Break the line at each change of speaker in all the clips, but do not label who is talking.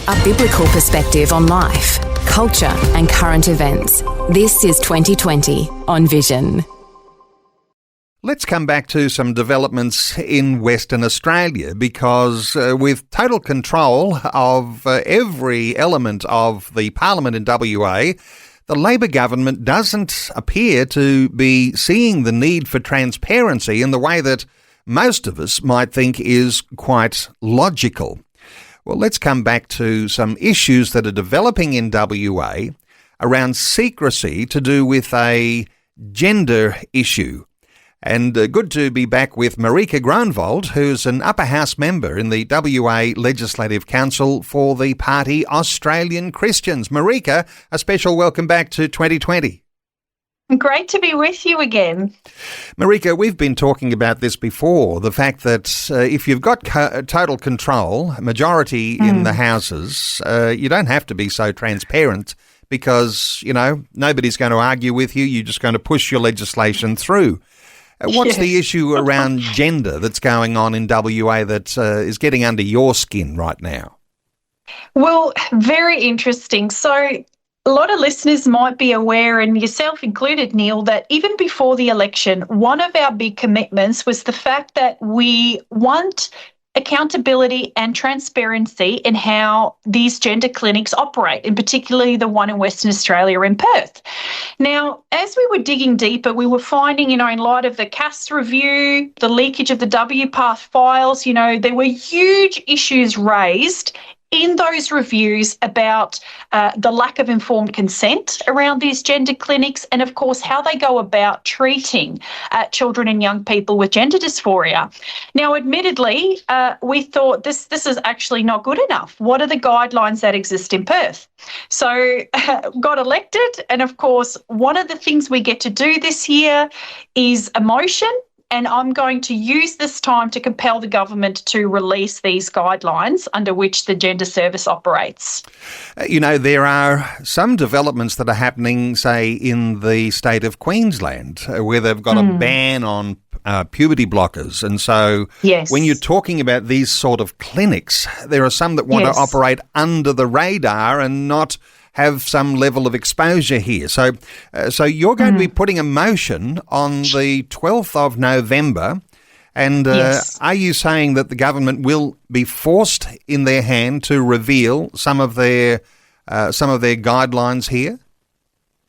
A biblical perspective on life, culture and current events. This is 2020 on Vision.
Let's come back to some developments in Western Australia because with total control of every element of the Parliament in WA, the Labor government doesn't appear to be seeing the need for transparency in the way that most of us might think is quite logical. Well, let's come back to some issues that are developing in WA around secrecy to do with a gender issue. And good to be back with Maryka Groenwald, who's an upper house member in the WA Legislative Council for the party Australian Christians. Maryka, a special welcome back to 2020.
Great to be with you again.
Maryka, we've been talking about this before, the fact that if you've got total control, majority in the houses, you don't have to be so transparent because, you know, nobody's going to argue with you. You're just going to push your legislation through. What's the issue around gender that's going on in WA that is getting under your skin right now?
Well, very interesting. So a lot of listeners might be aware, and yourself included, Neil, that even before the election, one of our big commitments was the fact that we want accountability and transparency in how these gender clinics operate, and particularly the one in Western Australia in Perth. Now, as we were digging deeper, we were finding, in light of the CAST review, the leakage of the WPath files, there were huge issues raised in those reviews about the lack of informed consent around these gender clinics and, of course, how they go about treating children and young people with gender dysphoria. Now, admittedly, we thought this is actually not good enough. What are the guidelines that exist in Perth? So got elected, and, of course, one of the things we get to do this year is a motion. And I'm going to use this time to compel the government to release these guidelines under which the gender service operates.
There are some developments that are happening, say, in the state of Queensland, where they've got a ban on puberty blockers. And so when you're talking about these sort of clinics, there are some that want to operate under the radar and not have some level of exposure here. So you're going to be putting a motion on the 12th of November, and are you saying that the government will be forced in their hand to reveal some of their guidelines here?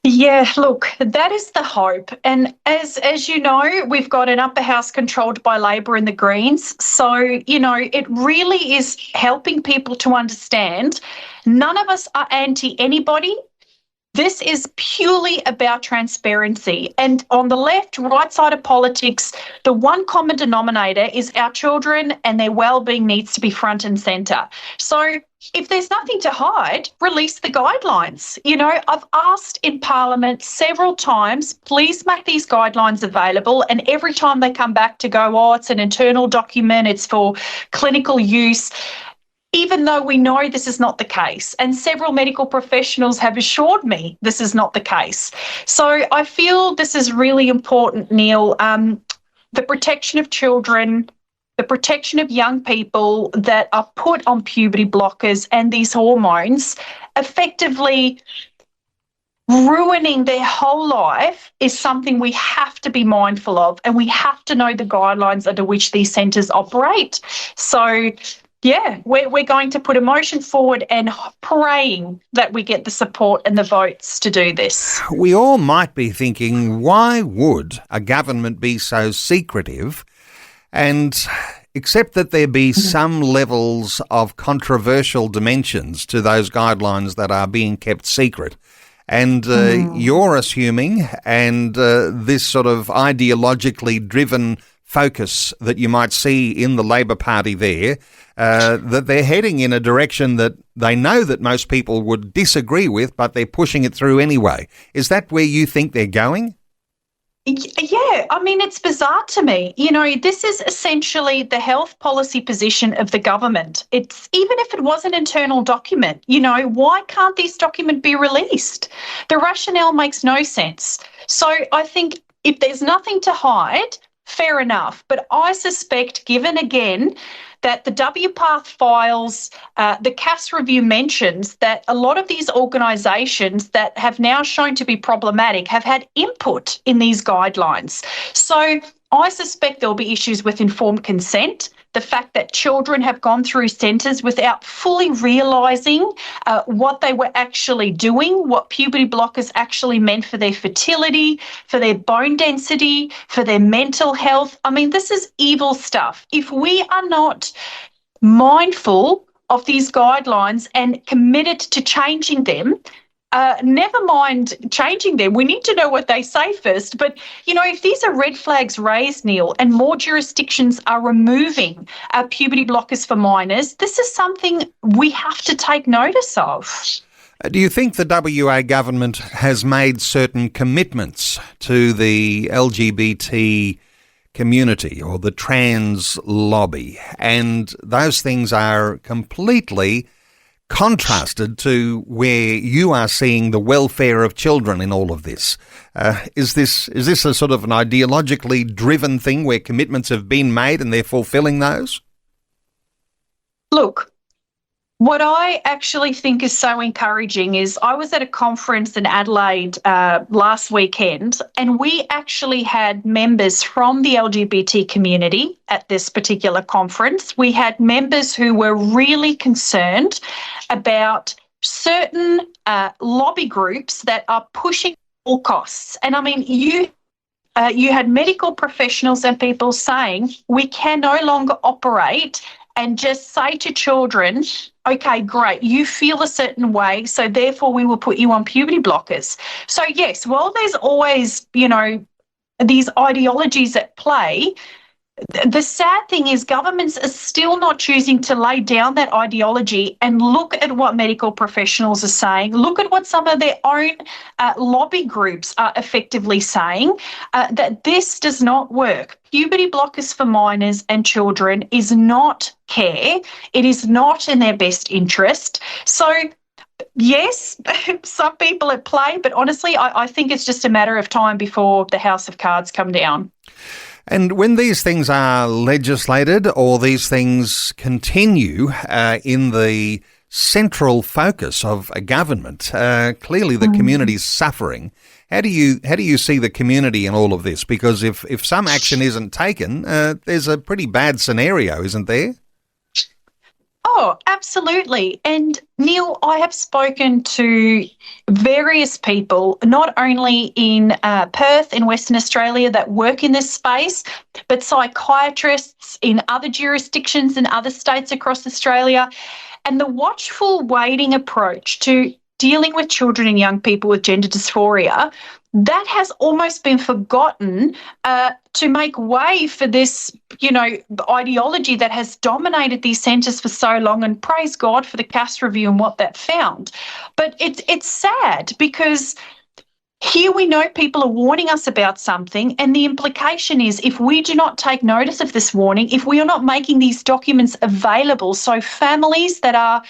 Yeah, look, that is the hope. And as you know, we've got an upper house controlled by Labor and the Greens. So, it really is helping people to understand none of us are anti anybody. This is purely about transparency. And on the left, right side of politics, the one common denominator is our children and their well-being needs to be front and centre. So if there's nothing to hide, release the guidelines. I've asked in Parliament several times, please make these guidelines available. And every time they come back to go, it's an internal document, it's for clinical use, even though we know this is not the case. And several medical professionals have assured me this is not the case. So I feel this is really important, Neil. The protection of children, the protection of young people that are put on puberty blockers and these hormones, effectively ruining their whole life, is something we have to be mindful of, and we have to know the guidelines under which these centres operate. So we're going to put a motion forward and praying that we get the support and the votes to do this.
We all might be thinking, why would a government be so secretive and accept that there be some levels of controversial dimensions to those guidelines that are being kept secret? And you're assuming, and this sort of ideologically driven focus that you might see in the Labor Party there, that they're heading in a direction that they know that most people would disagree with, but they're pushing it through anyway. Is that where you think they're going?
Yeah, it's bizarre to me. This is essentially the health policy position of the government. It's, even if it was an internal document, why can't this document be released? The rationale makes no sense. So I think if there's nothing to hide, fair enough. But I suspect, given, again, that the WPATH files, the CAS review mentions that a lot of these organisations that have now shown to be problematic have had input in these guidelines. So I suspect there'll be issues with informed consent, the fact that children have gone through centres without fully realising what they were actually doing, what puberty blockers actually meant for their fertility, for their bone density, for their mental health. I mean, this is evil stuff. If we are not mindful of these guidelines and committed to changing them, never mind changing them, we need to know what they say first. But, you know, if these are red flags raised, Neil, and more jurisdictions are removing puberty blockers for minors, this is something we have to take notice of.
Do you think the WA government has made certain commitments to the LGBT community or the trans lobby, and those things are completely contrasted to where you are seeing the welfare of children in all of this? Is this a sort of an ideologically driven thing where commitments have been made and they're fulfilling those?
Look, what I actually think is so encouraging is I was at a conference in Adelaide last weekend, and we actually had members from the LGBT community at this particular conference. We had members who were really concerned about certain lobby groups that are pushing all costs. And I mean, you had medical professionals and people saying we can no longer operate and just say to children, okay, great, you feel a certain way, so therefore we will put you on puberty blockers. So yes, while there's always, you know, these ideologies at play, the sad thing is governments are still not choosing to lay down that ideology and look at what medical professionals are saying, look at what some of their own lobby groups are effectively saying, that this does not work. Puberty blockers for minors and children is not care. It is not in their best interest. So yes, some people at play, but honestly, I think it's just a matter of time before the House of Cards come down.
And when these things are legislated or these things continue in the central focus of a government, clearly the community's suffering. How do you see the community in all of this? Because if some action isn't taken, there's a pretty bad scenario, isn't there?
Oh, absolutely. And Neil, I have spoken to various people, not only in Perth in Western Australia that work in this space, but psychiatrists in other jurisdictions in other states across Australia. And the watchful waiting approach to dealing with children and young people with gender dysphoria, that has almost been forgotten to make way for this, you know, ideology that has dominated these centres for so long, and praise God for the CAS review and what that found. But it's sad because here we know people are warning us about something, and the implication is if we do not take notice of this warning, if we are not making these documents available so families that are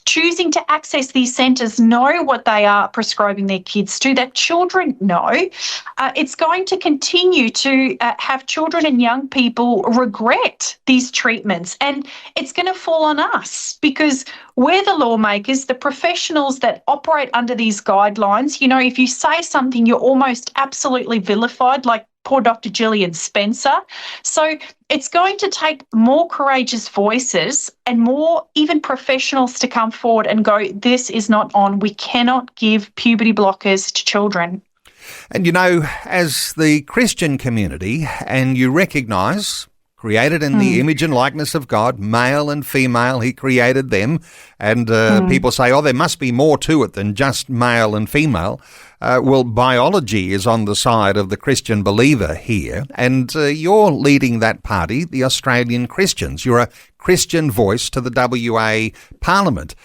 choosing to access these centres know what they are prescribing their kids to, that children know, it's going to continue to have children and young people regret these treatments. And it's going to fall on us because we're the lawmakers, the professionals that operate under these guidelines. You know, if you say something, you're almost absolutely vilified, like poor Dr. Gillian Spencer. So it's going to take more courageous voices and more even professionals to come forward and go, this is not on. We cannot give puberty blockers to children.
And, you know, as the Christian community, and you recognise, created in the image and likeness of God, male and female, he created them. And people say, oh, there must be more to it than just male and female. Well, biology is on the side of the Christian believer here. And you're leading that party, the Australian Christians. You're a Christian voice to the WA Parliament.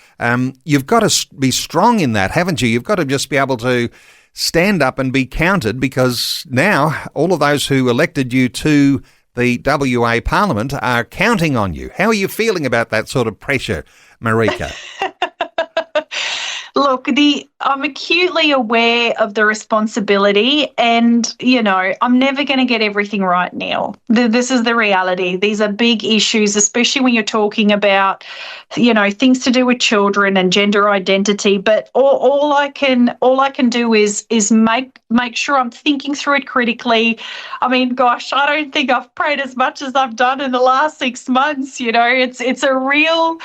You've got to be strong in that, haven't you? You've got to just be able to stand up and be counted, because now all of those who elected you to the WA Parliament are counting on you. How are you feeling about that sort of pressure, Maryka?
Look, I'm acutely aware of the responsibility, and, I'm never going to get everything right, Neil. This is the reality. These are big issues, especially when you're talking about, things to do with children and gender identity. But all I can do is make sure I'm thinking through it critically. I mean, gosh, I don't think I've prayed as much as I've done in the last 6 months. It's a real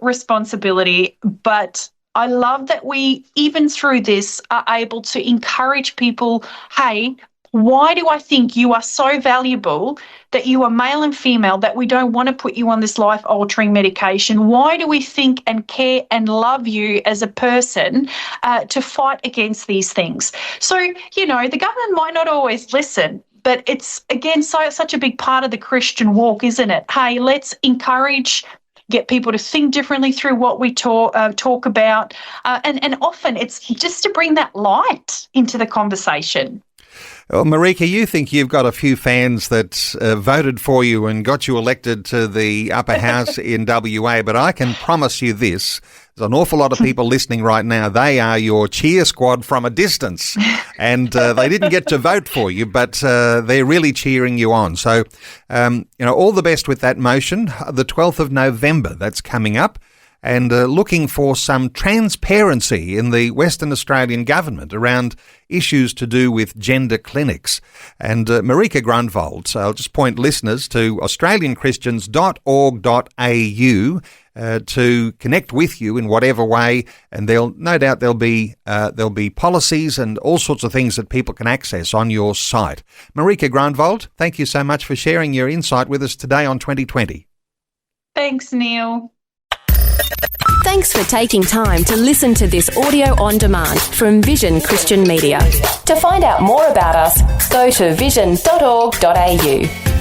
responsibility. But I love that we, even through this, are able to encourage people, hey, why do I think you are so valuable, that you are male and female, that we don't want to put you on this life-altering medication? Why do we think and care and love you as a person to fight against these things? So, the government might not always listen, but it's, again, such a big part of the Christian walk, isn't it? Hey, let's get people to think differently through what we talk about. And often it's just to bring that light into the conversation.
Well, Maryka, you think you've got a few fans that voted for you and got you elected to the upper house in WA, but I can promise you this. There's an awful lot of people listening right now. They are your cheer squad from a distance, and they didn't get to vote for you, but they're really cheering you on. So, all the best with that motion. The 12th of November, that's coming up. And looking for some transparency in the Western Australian government around issues to do with gender clinics. And Maryka Groenwald, so I'll just point listeners to australianchristians.org.au to connect with you in whatever way, and no doubt there'll be policies and all sorts of things that people can access on your site. Maryka Groenwald, thank you so much for sharing your insight with us today on 2020.
Thanks, Neil.
Thanks for taking time to listen to this audio on demand from Vision Christian Media. To find out more about us, go to vision.org.au.